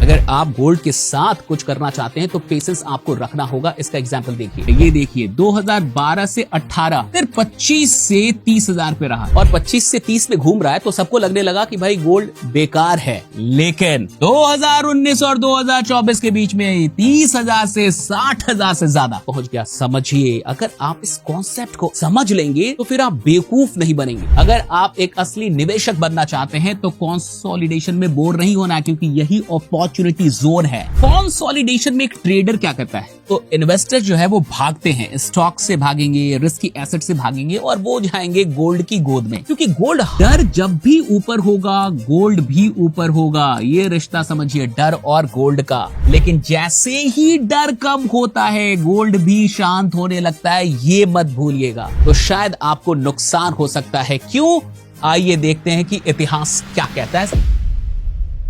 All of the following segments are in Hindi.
अगर आप गोल्ड के साथ कुछ करना चाहते हैं तो पेशेंस आपको रखना होगा। इसका एग्जांपल देखिए, ये देखिए 2012 से 18 फिर 25 से 30,000 पे रहा और 25 से 30 में घूम रहा है तो सबको लगने लगा कि भाई गोल्ड बेकार है। लेकिन 2019 और 2024 के बीच में 30,000 से 60,000 से ज्यादा पहुंच गया। समझिए, अगर आप इस कॉन्सेप्ट को समझ लेंगे तो फिर आप बेवकूफ नहीं बनेंगे। अगर आप एक असली निवेशक बनना चाहते हैं तो कंसोलिडेशन में बोर नहीं होना, क्योंकि यही अपॉर्चुनिटी जोन है। कंसोलिडेशन में एक ट्रेडर क्या करता है, तो इन्वेस्टर जो है वो भागते हैं, स्टॉक से भागेंगे, रिस्की एसेट से भागेंगे और वो जाएंगे गोल्ड की गोद में, क्योंकि गोल्ड डर जब भी ऊपर होगा गोल्ड भी ऊपर होगा। ये रिश्ता समझिए डर और गोल्ड का। लेकिन जैसे ही डर कम होता है गोल्ड भी शांत होने लगता है, ये मत भूलिएगा। तो शायद आपको नुकसान हो सकता है। क्यों? आइए देखते हैं कि इतिहास क्या कहता है।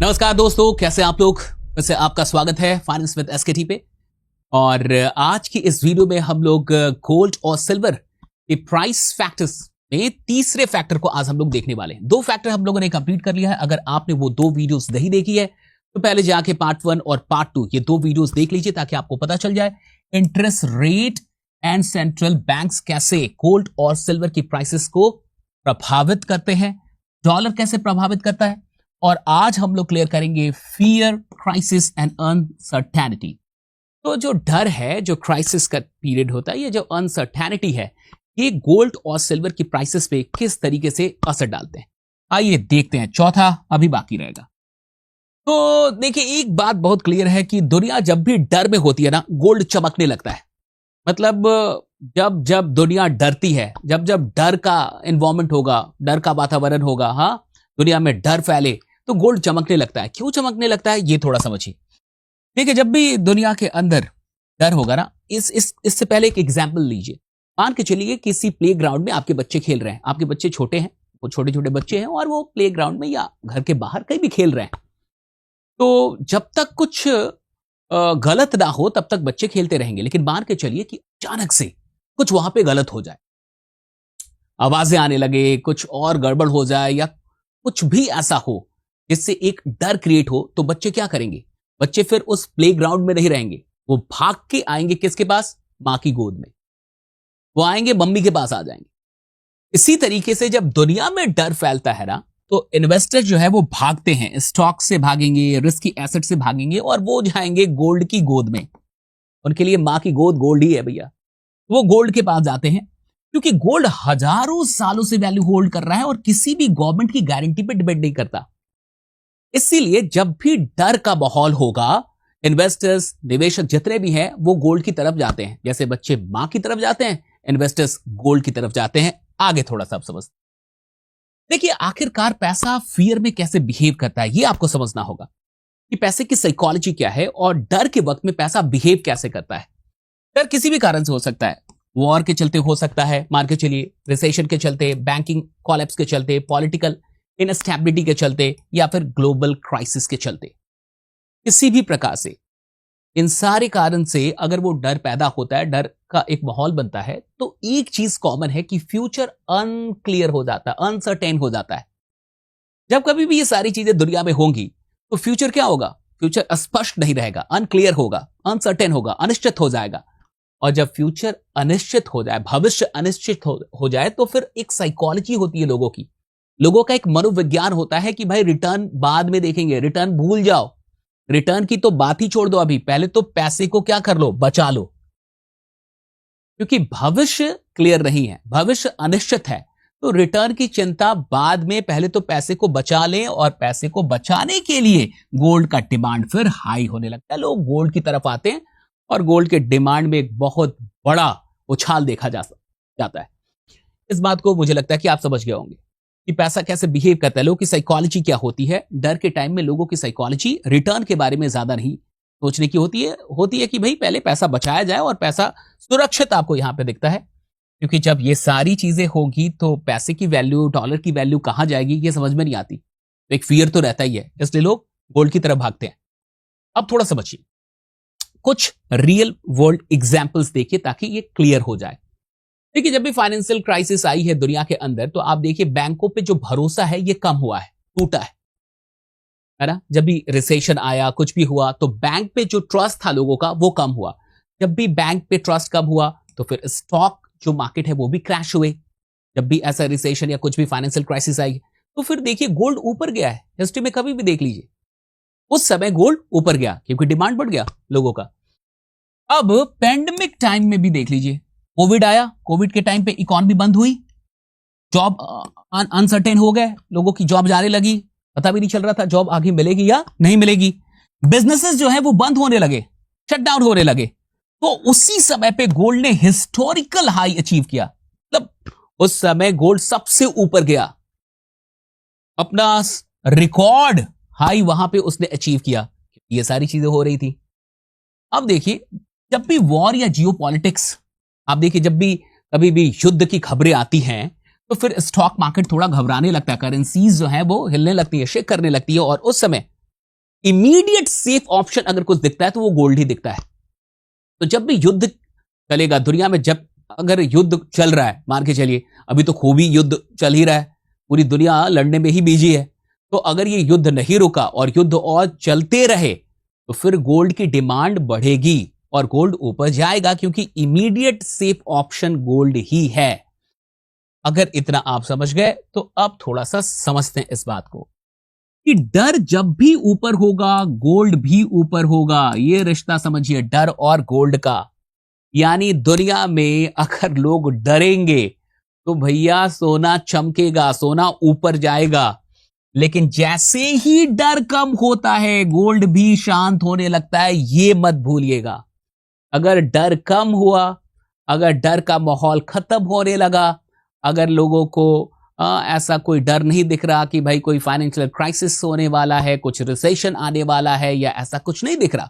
नमस्कार दोस्तों, कैसे आप लोग? वैसे आपका स्वागत है फाइनेंस विद एसकेटी पे। और आज की इस वीडियो में हम लोग गोल्ड और सिल्वर के प्राइस फैक्टर्स में तीसरे फैक्टर को आज हम लोग देखने वाले हैं। दो फैक्टर हम लोगों ने कंप्लीट कर लिया है। अगर आपने वो दो वीडियोस नहीं देखी है तो पहले जाके पार्ट 1 और पार्ट 2 ये दो वीडियोस देख लीजिए, ताकि आपको पता चल जाए interest rate and central banks कैसे गोल्ड और सिल्वर की प्राइसेस को प्रभावित करते हैं, डॉलर कैसे प्रभावित करता है। और आज हम लोग क्लियर करेंगे फियर, क्राइसिस एंड अनसर्टेनिटी। तो जो डर है, जो क्राइसिस का पीरियड होता है, ये जो अनसर्टेनिटी है, ये गोल्ड और सिल्वर की प्राइसेस पे किस तरीके से असर डालते हैं। आइए देखते हैं। चौथा अभी बाकी रहेगा। तो देखिए, एक बात बहुत क्लियर है कि दुनिया जब भी डर में होती है ना, गोल्ड चमकने लगता है। मतलब जब जब दुनिया डरती है, जब जब डर का एनवायरमेंट होगा, डर का वातावरण होगा, हाँ, दुनिया में डर फैले तो गोल्ड चमकने लगता है। क्यों चमकने लगता है, ये थोड़ा समझिए। देखिए, जब भी दुनिया के अंदर डर होगा ना, इससे पहले एक एग्जाम्पल लीजिए। मान के चलिए किसी प्लेग्राउंड में आपके बच्चे खेल रहे हैं। आपके बच्चे छोटे हैं, वो छोटे छोटे बच्चे हैं और वो प्लेग्राउंड में या घर के बाहर कहीं भी खेल रहे हैं। तो जब तक कुछ गलत ना हो तब तक बच्चे खेलते रहेंगे। लेकिन मान के चलिए कि अचानक से कुछ वहां पे गलत हो जाए, आवाजें आने लगे, कुछ और गड़बड़ हो जाए या कुछ भी ऐसा हो जिससे एक डर क्रिएट हो, तो बच्चे क्या करेंगे? बच्चे फिर उस प्लेग्राउंड में नहीं रहेंगे, वो भाग के आएंगे किसके पास? मां की गोद में। वो आएंगे, मम्मी के पास आ जाएंगे। इसी तरीके से जब दुनिया में डर फैलता है ना, तो इन्वेस्टर जो है वो भागते हैं, स्टॉक से भागेंगे, रिस्की एसेट से भागेंगे और वो जाएंगे गोल्ड की गोद में। उनके लिए मां की गोद गोल्ड ही है भैया। वो गोल्ड के पास जाते हैं, क्योंकि गोल्ड हजारों सालों से वैल्यू होल्ड कर रहा है और किसी भी गवर्नमेंट की गारंटी पे डिपेंड नहीं करता। इसीलिए जब भी डर का माहौल होगा, इन्वेस्टर्स, निवेशक जितने भी हैं, वो गोल्ड की तरफ जाते हैं। जैसे बच्चे मां की तरफ जाते हैं, इन्वेस्टर्स गोल्ड की तरफ जाते हैं। आगे थोड़ा सा आप समझते। देखिए, आखिरकार पैसा फियर में कैसे बिहेव करता है, ये आपको समझना होगा कि पैसे की साइकोलॉजी क्या है और डर के वक्त में पैसा बिहेव कैसे करता है। डर किसी भी कारण से हो सकता है। वॉर के चलते हो सकता है, मान के चलिए रिसेशन के चलते, बैंकिंग कोलैप्स के चलते, पॉलिटिकल इनस्टेबिलिटी के चलते या फिर ग्लोबल क्राइसिस के चलते। किसी भी प्रकार से इन सारे कारण से अगर वो डर पैदा होता है, डर का एक माहौल बनता है, तो एक चीज कॉमन है कि फ्यूचर अनक्लियर हो जाता है, अनसर्टेन हो जाता है। जब कभी भी ये सारी चीजें दुनिया में होंगी तो फ्यूचर क्या होगा? फ्यूचर स्पष्ट नहीं रहेगा, अनक्लियर होगा, अनसर्टेन होगा, अनिश्चित हो जाएगा। और जब फ्यूचर अनिश्चित हो जाए, भविष्य अनिश्चित हो जाए, तो फिर एक साइकोलॉजी होती है लोगों की। लोगों का एक मनोविज्ञान होता है कि भाई रिटर्न बाद में देखेंगे, रिटर्न भूल जाओ, रिटर्न की तो बात ही छोड़ दो, अभी पहले तो पैसे को क्या कर लो, बचा लो। क्योंकि भविष्य क्लियर नहीं है, भविष्य अनिश्चित है, तो रिटर्न की चिंता बाद में, पहले तो पैसे को बचा लें। और पैसे को बचाने के लिए गोल्ड का डिमांड फिर हाई होने लगता है। लोग गोल्ड की तरफ आते हैं और गोल्ड के डिमांड में एक बहुत बड़ा उछाल देखा जाता है। इस बात को मुझे लगता है कि आप समझ गए होंगे कि पैसा कैसे बिहेव करता है, लोगों की साइकोलॉजी क्या होती है। डर के टाइम में लोगों की साइकोलॉजी रिटर्न के बारे में ज्यादा नहीं सोचने की होती है कि भाई पहले पैसा बचाया जाए और पैसा सुरक्षित आपको यहां पे दिखता है। क्योंकि जब ये सारी चीजें होगी तो पैसे की वैल्यू, डॉलर की वैल्यू कहां जाएगी, ये समझ में नहीं आती। तो एक फियर तो रहता ही है, इसलिए लोग गोल्ड की तरफ भागते हैं। अब थोड़ा समझिए, कुछ रियल वर्ल्ड एग्जाम्पल्स देखिए ताकि ये क्लियर हो जाए। देखिए, जब भी फाइनेंशियल क्राइसिस आई है दुनिया के अंदर, तो आप देखिए बैंकों पे जो भरोसा है ये कम हुआ है, टूटा है। है ना। जब भी रिसेशन आया, कुछ भी हुआ, तो बैंक पे जो ट्रस्ट था लोगों का वो कम हुआ। जब भी बैंक पे ट्रस्ट कम हुआ तो फिर स्टॉक जो मार्केट है वो भी क्रैश हुए। जब भी ऐसा रिसेशन या कुछ भी फाइनेंशियल क्राइसिस आई तो फिर देखिए गोल्ड ऊपर गया है। हिस्ट्री में कभी भी देख लीजिए, उस समय गोल्ड ऊपर गया क्योंकि डिमांड बढ़ गया लोगों का। अब पैंडेमिक टाइम में भी देख लीजिए, कोविड आया, कोविड के टाइम पे इकॉनमी बंद हुई, जॉब अनसर्टेन हो गए, लोगों की जॉब जाने लगी, पता भी नहीं चल रहा था जॉब आगे मिलेगी या नहीं मिलेगी। बिजनेसेस जो है वो बंद होने लगे, शट डाउन होने लगे। तो उसी समय पे गोल्ड ने हिस्टोरिकल हाई अचीव किया। मतलब उस समय गोल्ड सबसे ऊपर गया, अपना रिकॉर्ड हाई वहां पे उसने अचीव किया। ये सारी चीजें हो रही थी। अब देखिए, जब भी वॉर या जियोपॉलिटिक्स, आप देखिए जब भी कभी भी युद्ध की खबरें आती हैं तो फिर स्टॉक मार्केट थोड़ा घबराने लगता है, करेंसीज जो है वो हिलने लगती है, शेक करने लगती है। और उस समय इमीडिएट सेफ ऑप्शन अगर कुछ दिखता है तो वो गोल्ड ही दिखता है। तो जब भी युद्ध चलेगा दुनिया में, जब अगर युद्ध चल रहा है, मान के चलिए अभी तो खूब ही युद्ध चल ही रहा है, पूरी दुनिया लड़ने में ही बिजी है, तो अगर ये युद्ध नहीं रुका और युद्ध और चलते रहे तो फिर गोल्ड की डिमांड बढ़ेगी और गोल्ड ऊपर जाएगा, क्योंकि इमीडिएट सेफ ऑप्शन गोल्ड ही है। अगर इतना आप समझ गए तो अब थोड़ा सा समझते हैं इस बात को कि डर जब भी ऊपर होगा गोल्ड भी ऊपर होगा। ये रिश्ता समझिए, डर और गोल्ड का। यानी दुनिया में अगर लोग डरेंगे तो भैया सोना चमकेगा, सोना ऊपर जाएगा। लेकिन जैसे ही डर कम होता है गोल्ड भी शांत होने लगता है, ये मत भूलिएगा। अगर डर कम हुआ, अगर डर का माहौल खत्म होने लगा, अगर लोगों को ऐसा कोई डर नहीं दिख रहा कि भाई कोई फाइनेंशियल क्राइसिस होने वाला है, कुछ रिसेशन आने वाला है, या ऐसा कुछ नहीं दिख रहा,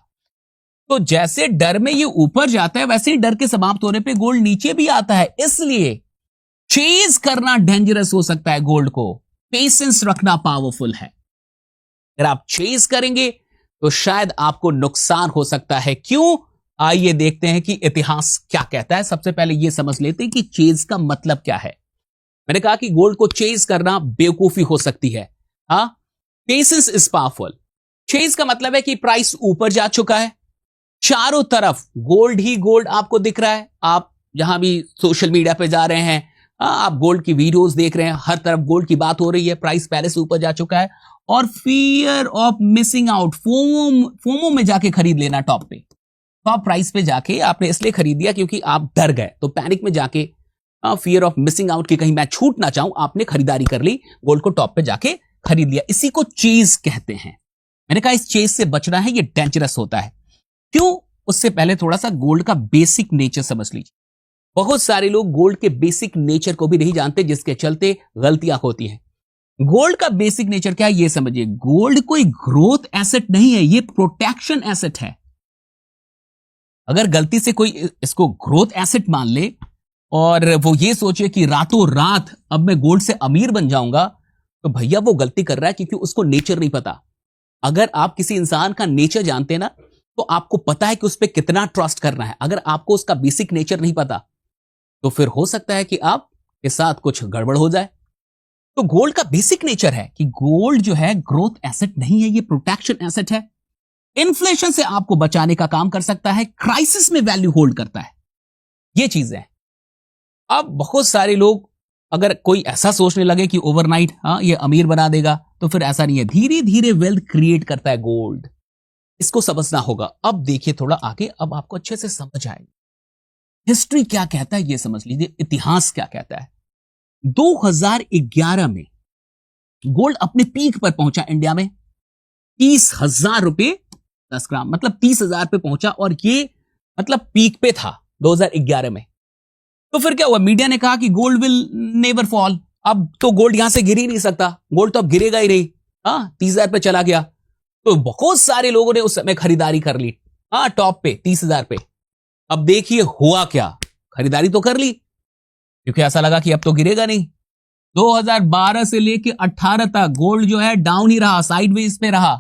तो जैसे डर में ये ऊपर जाता है वैसे ही डर के समाप्त होने पे गोल्ड नीचे भी आता है। इसलिए चेज करना डेंजरस हो सकता है गोल्ड को, पेशेंस रखना पावरफुल है। अगर आप चेज करेंगे तो शायद आपको नुकसान हो सकता है। क्यों? आइए देखते हैं कि इतिहास क्या कहता है। सबसे पहले यह समझ लेते हैं कि चेज का मतलब क्या है। मैंने कहा कि गोल्ड को चेज करना बेवकूफी हो सकती है। हाँ, पेशेंस इज पावरफुल। चेज का मतलब है कि प्राइस ऊपर जा चुका है, चारों तरफ गोल्ड ही गोल्ड आपको दिख रहा है। आप जहां भी सोशल मीडिया पे जा रहे हैं, आप गोल्ड की वीडियोस देख रहे हैं, हर तरफ गोल्ड की बात हो रही है, प्राइस पहले से ऊपर जा चुका है। और fear of missing out, FOMO में जाके खरीद लेना टॉप पे, टॉप प्राइस पे जाके आपने इसलिए खरीद दिया क्योंकि आप डर गए, तो पैनिक में जाके फियर ऑफ मिसिंग आउट की कहीं मैं छूट ना चाहूं, आपने खरीदारी कर ली, गोल्ड को टॉप पे जाके खरीद लिया। इसी को चेज कहते हैं। मैंने कहा इस चेज से बचना है, ये डेंजरस होता है। क्यों? उससे पहले थोड़ा सा गोल्ड का बेसिक नेचर समझ लीजिए। बहुत सारे लोग गोल्ड के बेसिक नेचर को भी नहीं जानते, जिसके चलते गलतियां होती हैं। गोल्ड का बेसिक नेचर क्या है ये समझिए। गोल्ड कोई ग्रोथ एसेट नहीं है, ये प्रोटेक्शन एसेट है। अगर गलती से कोई इसको ग्रोथ एसेट मान ले और वो ये सोचे कि रातों रात अब मैं गोल्ड से अमीर बन जाऊंगा, तो भैया वो गलती कर रहा है, क्योंकि उसको नेचर नहीं पता। अगर आप किसी इंसान का नेचर जानते हैं ना, तो आपको पता है कि उस पर कितना ट्रस्ट करना है। अगर आपको उसका बेसिक नेचर नहीं पता तो फिर हो सकता है कि आपके साथ कुछ गड़बड़ हो जाए। तो गोल्ड का बेसिक नेचर है कि गोल्ड जो है ग्रोथ एसेट नहीं है, ये प्रोटेक्शन एसेट है। इन्फ्लेशन से आपको बचाने का काम कर सकता है, क्राइसिस में वैल्यू होल्ड करता है। ये चीजें हैं। अब बहुत सारे लोग, अगर कोई ऐसा सोचने लगे कि ओवरनाइट ये अमीर बना देगा, तो फिर ऐसा नहीं है। धीरे धीरे वेल्थ क्रिएट करता है गोल्ड। इसको समझना होगा। अब देखिए थोड़ा आगे, अब आपको अच्छे से समझ आएगी हिस्ट्री क्या कहता है, ये समझ लीजिए, इतिहास क्या कहता है। 2011 में गोल्ड अपने पीक पर पहुंचा इंडिया में, 30,000 रुपए 10 ग्राम, मतलब 30,000 पे पहुंचा, और ये मतलब पीक पे था 2011 में। तो फिर क्या हुआ? मीडिया ने कहा कि गोल्ड विल नेवर फॉल। अब तो गोल्ड यहां से गिर ही नहीं सकता, गोल्ड तो अब गिरेगा ही नहीं। 30,000 पे चला गया, तो बहुत सारे लोगों ने उस समय खरीदारी कर ली, टॉप पे 30,000 पे। अब देखिए हुआ क्या, खरीदारी तो कर ली क्योंकि ऐसा लगा कि अब तो गिरेगा नहीं। 2012 से लेके 18 तक गोल्ड जो है डाउन ही रहा, साइडवेज पे रहा,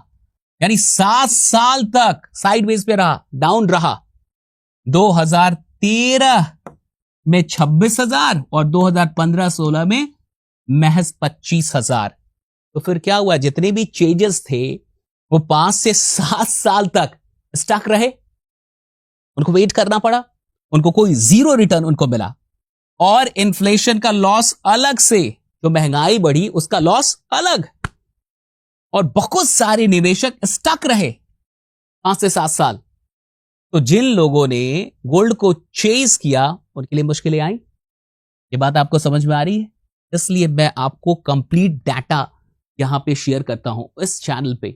यानी 7 साल तक साइडवेज पे रहा, डाउन रहा। 2013 में 26,000 और 2015-16 में महज 25,000। तो फिर क्या हुआ? जितने भी चेंजेस थे वो 5 से 7 साल तक स्टक रहे, उनको वेट करना पड़ा, उनको कोई जीरो रिटर्न उनको मिला, और इन्फ्लेशन का लॉस अलग से, जो महंगाई बढ़ी उसका लॉस अलग, और बहुत सारे निवेशक स्टक रहे 5 से 7 साल। तो जिन लोगों ने गोल्ड को चेज किया उनके लिए मुश्किलें आई। ये बात आपको समझ में आ रही है? इसलिए मैं आपको कंप्लीट डाटा यहां पे शेयर करता हूं इस चैनल पे,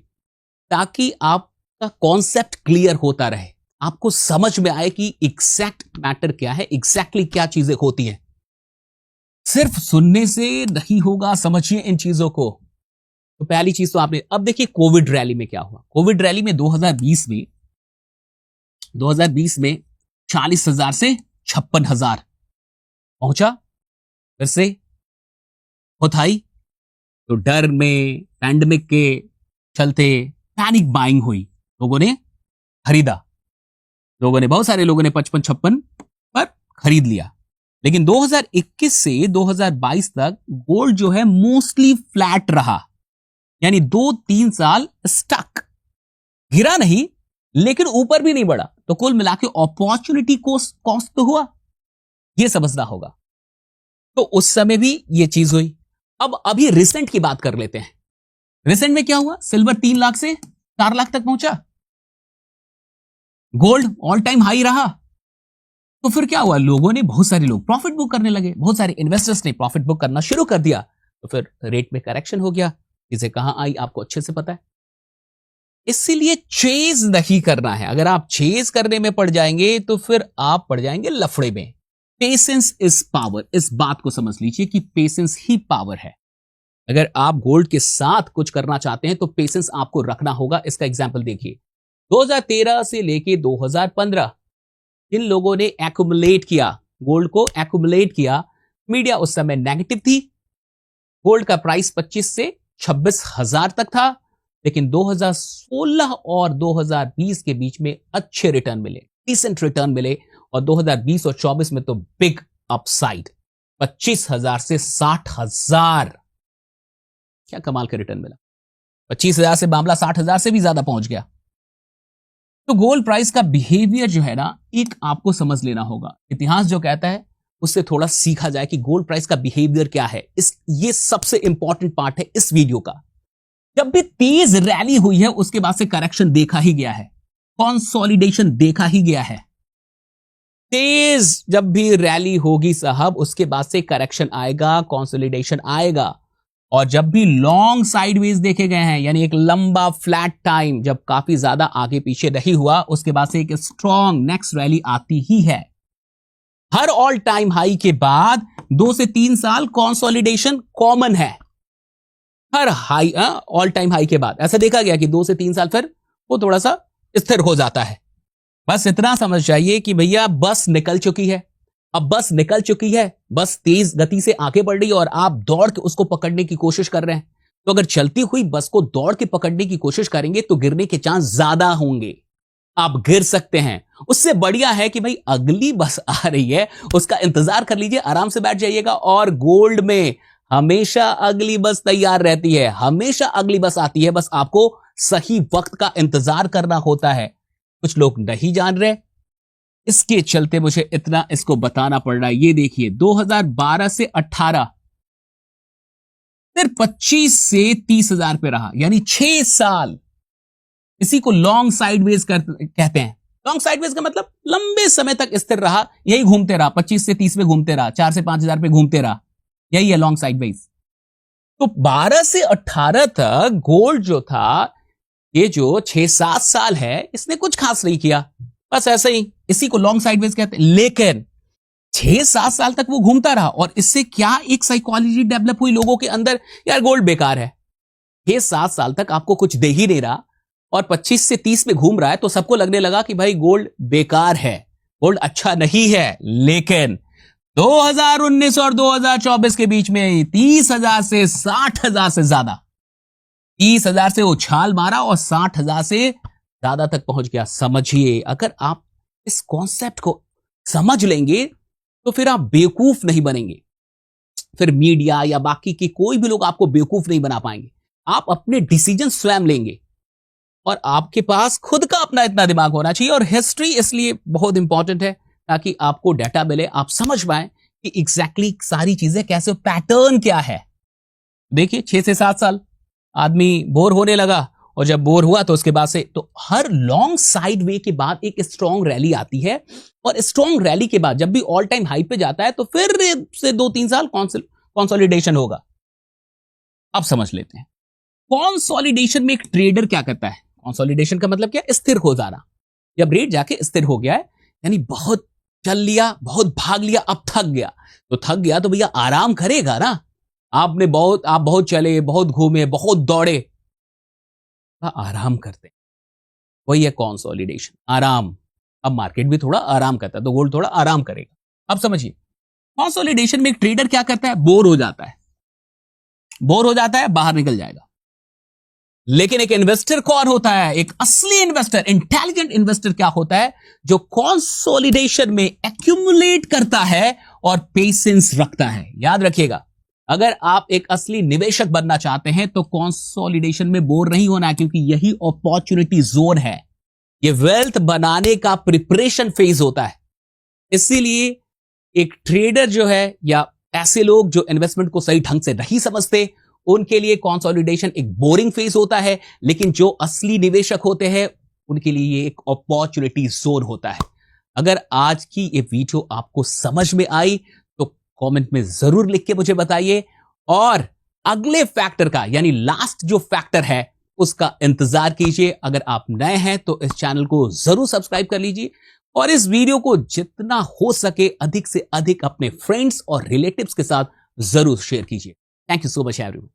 ताकि आपका कॉन्सेप्ट क्लियर होता रहे, आपको समझ में आए कि एग्जैक्ट मैटर क्या है, एग्जैक्टली क्या चीजें होती हैं। सिर्फ सुनने से नहीं होगा, समझिए इन चीजों को। तो पहली चीज तो आपने, अब देखिए कोविड रैली में क्या हुआ। कोविड रैली में 2020 में 40,000 से 56,000 पहुंचा। फिर से होथाई, तो डर में, पैंडेमिक के चलते पैनिक बाइंग हुई, लोगों ने खरीदा, बहुत सारे लोगों ने 55-56 पर खरीद लिया। लेकिन 2021 से 2022 तक गोल्ड जो है मोस्टली फ्लैट रहा, यानी 2-3 साल स्टक, गिरा नहीं लेकिन ऊपर भी नहीं बढ़ा। तो कुल मिला के अपॉर्चुनिटी कॉस्ट तो हुआ, यह समझना होगा। तो उस समय भी यह चीज हुई। अब अभी रिसेंट की बात कर लेते हैं। रिसेंट में क्या हुआ? सिल्वर 3 लाख से 4 लाख तक पहुंचा, गोल्ड ऑल टाइम हाई रहा। तो फिर क्या हुआ? लोगों ने, बहुत सारे लोग प्रॉफिट बुक करने लगे, बहुत सारे इन्वेस्टर्स ने प्रॉफिट बुक करना शुरू कर दिया। तो फिर रेट में करेक्शन हो गया। चीजें कहां आई आपको अच्छे से पता है। इसीलिए चेज नहीं करना है। अगर आप चेज करने में पड़ जाएंगे तो फिर आप पड़ जाएंगे लफड़े में। पेशेंस इज पावर, इस बात को समझ लीजिए कि पेशेंस ही पावर है। अगर आप गोल्ड के साथ कुछ करना चाहते हैं तो पेशेंस आपको रखना होगा। इसका एग्जांपल देखिए, 2013 से लेके 2015 जिन लोगों ने एक्युमुलेट किया, गोल्ड को एक्युमुलेट किया, मीडिया उस समय नेगेटिव थी। गोल्ड का प्राइस 25 से 26,000 तक था, लेकिन 2016 और 2020 के बीच में अच्छे रिटर्न मिले, डिसेंट रिटर्न मिले, और 2020 और 24 में तो बिग अपसाइड, 25,000 से 60,000। क्या कमाल का रिटर्न मिला। 25,000 से मामला 60,000 से भी ज्यादा पहुंच गया। तो गोल्ड प्राइस का बिहेवियर जो है ना, एक आपको समझ लेना होगा। इतिहास जो कहता है उससे थोड़ा सीखा जाए कि गोल्ड प्राइस का बिहेवियर क्या है। ये सबसे इंपॉर्टेंट पार्ट है इस वीडियो का। जब भी तेज रैली हुई है उसके बाद से करेक्शन देखा ही गया है, कंसोलिडेशन देखा ही गया है। तेज जब भी रैली होगी साहब, उसके बाद से करेक्शन आएगा, कंसोलिडेशन आएगा। और जब भी लॉन्ग साइडवेज देखे गए हैं, यानी एक लंबा फ्लैट टाइम जब काफी ज्यादा आगे पीछे नहीं हुआ, उसके बाद से एक स्ट्रॉन्ग नेक्स्ट रैली आती ही है। हर ऑल टाइम हाई के बाद 2 से 3 साल कंसोलिडेशन कॉमन है। हर हाई, ऑल टाइम हाई के बाद ऐसा देखा गया कि 2 से 3 साल फिर वो थोड़ा सा स्थिर हो जाता है। बस इतना समझ जाइए कि भैया बस निकल चुकी है। अब बस निकल चुकी है, बस तेज गति से आगे बढ़ रही है और आप दौड़ के उसको पकड़ने की कोशिश कर रहे हैं। तो अगर चलती हुई बस को दौड़ के पकड़ने की कोशिश करेंगे तो गिरने के चांस ज्यादा होंगे, आप गिर सकते हैं। उससे बढ़िया है कि भाई अगली बस आ रही है, उसका इंतजार कर लीजिए, आराम से बैठ जाइएगा। और गोल्ड में हमेशा अगली बस तैयार रहती है, हमेशा अगली बस आती है, बस आपको सही वक्त का इंतजार करना होता है। कुछ लोग नहीं जान रहे, इसके चलते मुझे इतना इसको बताना पड़ रहा है। ये देखिए 2012 से 18 फिर 25 से 30,000 पे रहा, यानी 6 साल। इसी को लॉन्ग साइडवेज कहते हैं। लॉन्ग साइडवेज का मतलब लंबे समय तक स्थिर रहा, यही घूमते रहा, 25 से 30 में घूमते रहा, 4 से 5,000 पे घूमते रहा, यही है लॉन्ग साइडवेज। तो 12 से 18 तक गोल्ड जो था, ये जो 6-7 साल है, इसने कुछ खास नहीं किया, बस ऐसे ही, इसी को लॉन्ग साइडवेज कहते हैं। लेकिन 6-7 साल तक वो घूमता रहा, और इससे क्या एक साइकोलॉजी डेवलप हुई लोगों के अंदर, यार गोल्ड बेकार है। 6-7 साल तक आपको कुछ दे ही नहीं रहा और 25 से 30 में घूम रहा है, तो सबको लगने लगा कि भाई गोल्ड बेकार है, गोल्ड अच्छा नहीं है। लेकिन 2019 और 2024 के बीच में 30,000 से 60,000 से ज्यादा, 30,000 से उछाल मारा और 60,000 से ज्यादा तक पहुंच गया। समझिए, अगर आप इस कॉन्सेप्ट को समझ लेंगे तो फिर आप बेवकूफ नहीं बनेंगे, फिर मीडिया या बाकी के कोई भी लोग आपको बेवकूफ नहीं बना पाएंगे। आप अपने डिसीजन स्वयं लेंगे। और आपके पास खुद का अपना इतना दिमाग होना चाहिए। और हिस्ट्री इसलिए बहुत इंपॉर्टेंट है ताकि आपको डाटा मिले, आप समझ पाए कि एग्जैक्टली सारी चीजें कैसे, पैटर्न क्या है। देखिए 6 से 7 साल आदमी बोर होने लगा, और जब बोर हुआ तो उसके बाद से तो हर लॉन्ग साइड वे के बाद एक स्ट्रॉन्ग रैली आती है, और स्ट्रॉन्ग रैली के बाद जब भी ऑल टाइम हाई पे जाता है तो फिर से 2-3 साल कंसोलिडेशन होगा। अब समझ लेते हैं कंसोलिडेशन में एक ट्रेडर क्या करता है। कंसोलिडेशन का मतलब क्या, स्थिर हो जाना। जब रेट जाके स्थिर हो गया है, यानी बहुत चल लिया, बहुत भाग लिया, अब थक गया, तो भैया आराम करेगा ना। आप बहुत चले, बहुत घूमे, बहुत दौड़े, आराम करते हैं, वही है कंसोलिडेशन, आराम। अब मार्केट भी थोड़ा आराम करता है तो गोल्ड थोड़ा आराम करेगा। अब समझिए कंसोलिडेशन में एक ट्रेडर क्या करता है, बोर हो जाता है, बाहर निकल जाएगा। लेकिन एक इन्वेस्टर कौन होता है, एक असली इन्वेस्टर, इंटेलिजेंट इन्वेस्टर क्या होता है, जो कंसोलिडेशन में एक्यूमुलेट करता है और पेशेंस रखता है। याद रखिएगा, अगर आप एक असली निवेशक बनना चाहते हैं तो कंसोलिडेशन में बोर नहीं होना है, क्योंकि यही अपॉर्चुनिटी जोन है। ये वेल्थ बनाने का प्रिपरेशन फेज होता है। इसीलिए एक ट्रेडर जो है, या ऐसे लोग जो इन्वेस्टमेंट को सही ढंग से नहीं समझते, उनके लिए कंसोलिडेशन एक बोरिंग फेज होता है। लेकिन जो असली निवेशक होते हैं उनके लिए ये एक अपॉर्चुनिटी जोन होता है। अगर आज की ये वीडियो आपको समझ में आई तो कमेंट में जरूर लिख के मुझे बताइए, और अगले फैक्टर का, यानी लास्ट जो फैक्टर है, उसका इंतजार कीजिए। अगर आप नए हैं तो इस चैनल को जरूर सब्सक्राइब कर लीजिए, और इस वीडियो को जितना हो सके अधिक से अधिक अपने फ्रेंड्स और रिलेटिव्स के साथ जरूर शेयर कीजिए। Thank you so much everyone.